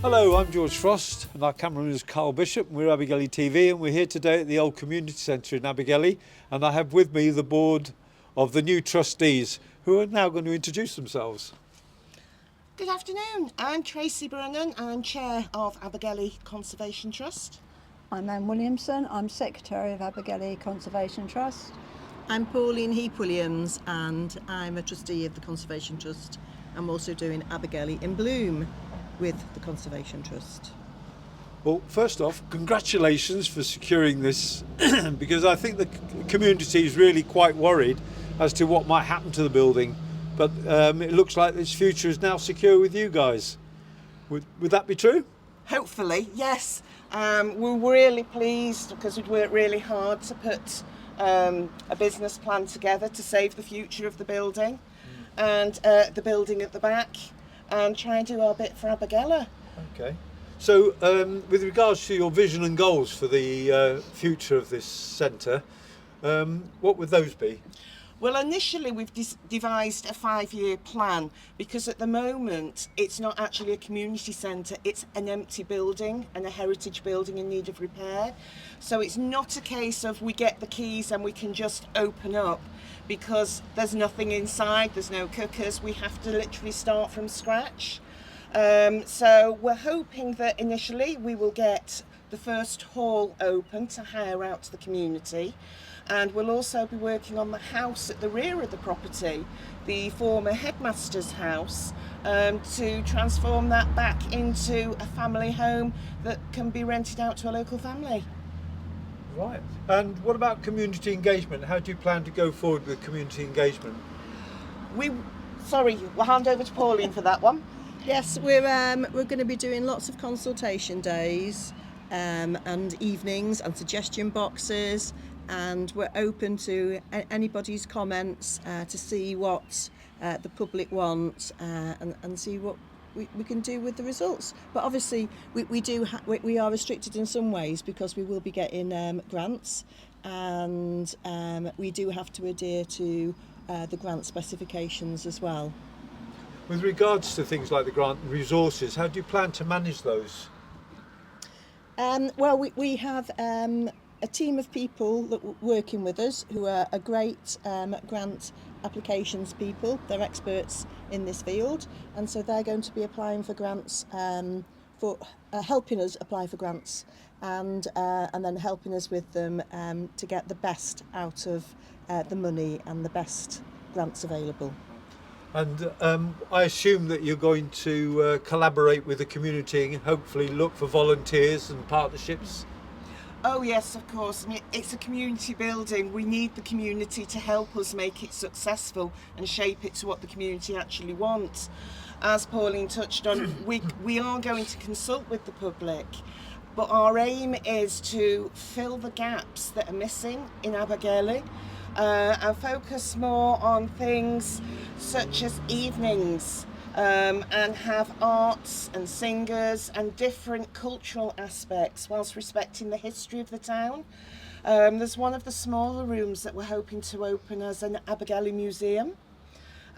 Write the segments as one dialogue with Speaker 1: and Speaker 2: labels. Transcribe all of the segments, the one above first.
Speaker 1: Hello, I'm George Frost and our cameraman is Carl Bishop and we're Abergele TV and we're here today at the old community centre in Abergele, and I have with me the board of the new trustees who are now going to introduce themselves.
Speaker 2: Good afternoon, I'm Tracey Brennan, I'm Chair of Abergele Conservation Trust.
Speaker 3: I'm Anne Williamson, I'm Secretary of Abergele Conservation Trust.
Speaker 4: I'm Pauline Heap-Williams and I'm a trustee of the Conservation Trust. I'm also doing Abergele in Bloom with the Conservation Trust.
Speaker 1: Well, first off, congratulations for securing this because I think the community is really quite worried as to what might happen to the building, but it looks like its future is now secure with you guys. Would that be true?
Speaker 2: Hopefully, yes. We're really pleased because we've worked really hard to put a business plan together to save the future of the building and the building at the back, and try and do our bit for Abergele.
Speaker 1: Okay. So with regards to your vision and goals for the future of this centre, what would those be?
Speaker 2: Well, initially we've devised a 5-year plan because at the moment it's not actually a community centre, it's an empty building and a heritage building in need of repair. So it's not a case of we get the keys and we can just open up, because there's nothing inside, there's no cookers, we have to literally start from scratch. So we're hoping that initially we will get the first hall open to hire out to the community. And we'll also be working on the house at the rear of the property, the former headmaster's house, to transform that back into a family home that can be rented out to a local family.
Speaker 1: Right. And what about community engagement? How do you plan to go forward with community engagement?
Speaker 2: We'll hand over to Pauline for that one.
Speaker 4: Yes, we're going to be doing lots of consultation days and evenings and suggestion boxes, and we're open to anybody's comments to see what the public wants and see what we can do with the results. But obviously we are restricted in some ways because we will be getting grants, and we do have to adhere to the grant specifications as well.
Speaker 1: With regards to things like the grant and resources, how do you plan to manage those?
Speaker 4: Well, we have a team of people that are working with us who are a great grant applications people. They're experts in this field, and so they're going to be applying for grants, for helping us apply for grants, and then helping us with them to get the best out of the money and the best grants available.
Speaker 1: And I assume that you're going to collaborate with the community and hopefully look for volunteers and partnerships.
Speaker 2: Oh yes, of course. I mean, it's a community building. We need the community to help us make it successful and shape it to what the community actually wants. As Pauline touched on, we are going to consult with the public, but our aim is to fill the gaps that are missing in Abergele, and focus more on things such as evenings, and have arts and singers and different cultural aspects whilst respecting the history of the town. There's one of the smaller rooms that we're hoping to open as an Abergele museum.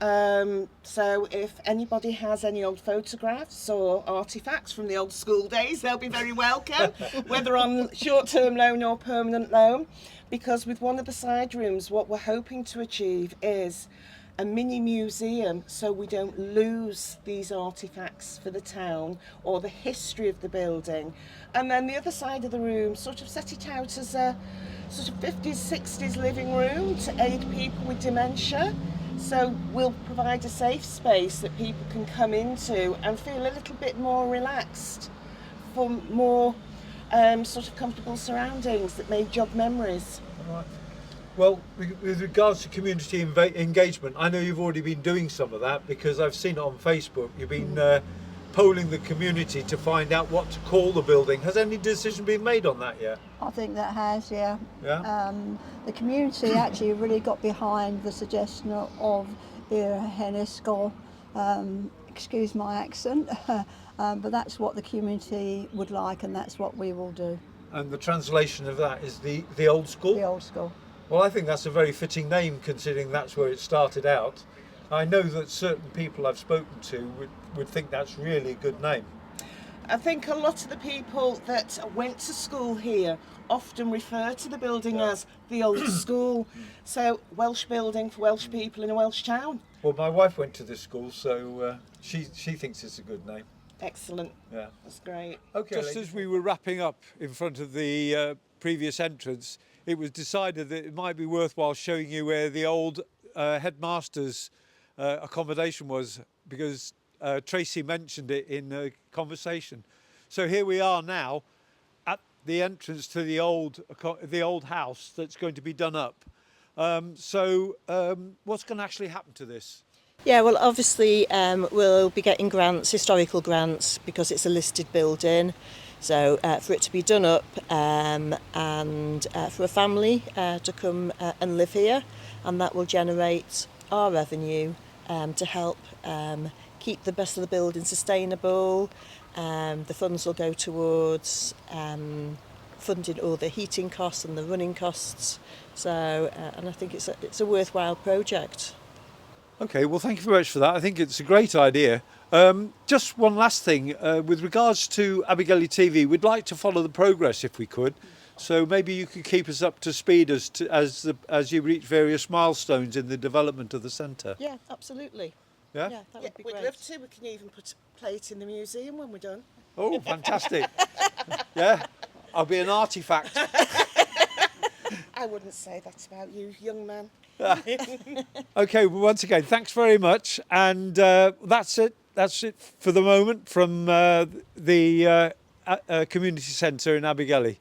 Speaker 2: So if anybody has any old photographs or artefacts from the old school days, they'll be very welcome, whether on short-term loan or permanent loan, because with one of the side rooms, what we're hoping to achieve is a mini museum, so we don't lose these artefacts for the town or the history of the building. And then the other side of the room, sort of set it out as a sort of 50s, 60s living room to aid people with dementia. So we'll provide a safe space that people can come into and feel a little bit more relaxed, for more sort of comfortable surroundings that make jog memories.
Speaker 1: All right. Well, with regards to community engagement, I know you've already been doing some of that because I've seen it on Facebook. You've been polling the community to find out what to call the building. Has any decision been made on that yet?
Speaker 3: I think that has, yeah.
Speaker 1: Yeah?
Speaker 3: The community actually really got behind the suggestion of Henniskell, excuse my accent, but that's what the community would like and that's what we will do.
Speaker 1: And the translation of that is the old school?
Speaker 3: The old school.
Speaker 1: Well, I think that's a very fitting name considering that's where it started out. I know that certain people I've spoken to would think that's really a good name.
Speaker 2: I think a lot of the people that went to school here often refer to the building as the old school. So Welsh building for Welsh people in a Welsh town.
Speaker 1: Well, my wife went to this school, so she thinks it's a good name.
Speaker 2: Excellent.
Speaker 1: Yeah.
Speaker 2: That's great.
Speaker 1: Okay. Just as we were wrapping up in front of the previous entrance, it was decided that it might be worthwhile showing you where the old headmaster's accommodation was, because Tracy mentioned it in a conversation. So here we are now at the entrance to the old house that's going to be done up. What's going to actually happen to this?
Speaker 4: Yeah, well, obviously we'll be getting grants, historical grants, because it's a listed building. So for it to be done up and for a family to come and live here, and that will generate our revenue to help keep the best of the building sustainable. The funds will go towards funding all the heating costs and the running costs. So, and I think it's a worthwhile project.
Speaker 1: Okay, well, thank you very much for that. I think it's a great idea. Just one last thing, with regards to Abergele TV, we'd like to follow the progress if we could. So maybe you could keep us up to speed as you reach various milestones in the development of the centre.
Speaker 4: Yeah, absolutely.
Speaker 1: Yeah?
Speaker 4: Yeah, that would be
Speaker 2: We'd
Speaker 4: great.
Speaker 2: love to. We can even put a plate in the museum when we're done.
Speaker 1: Oh, fantastic. Yeah, I'll be an artefact.
Speaker 2: I wouldn't say that about you, young man.
Speaker 1: Okay, well, once again, thanks very much. And that's it. That's it for the moment from the community centre in Abergele.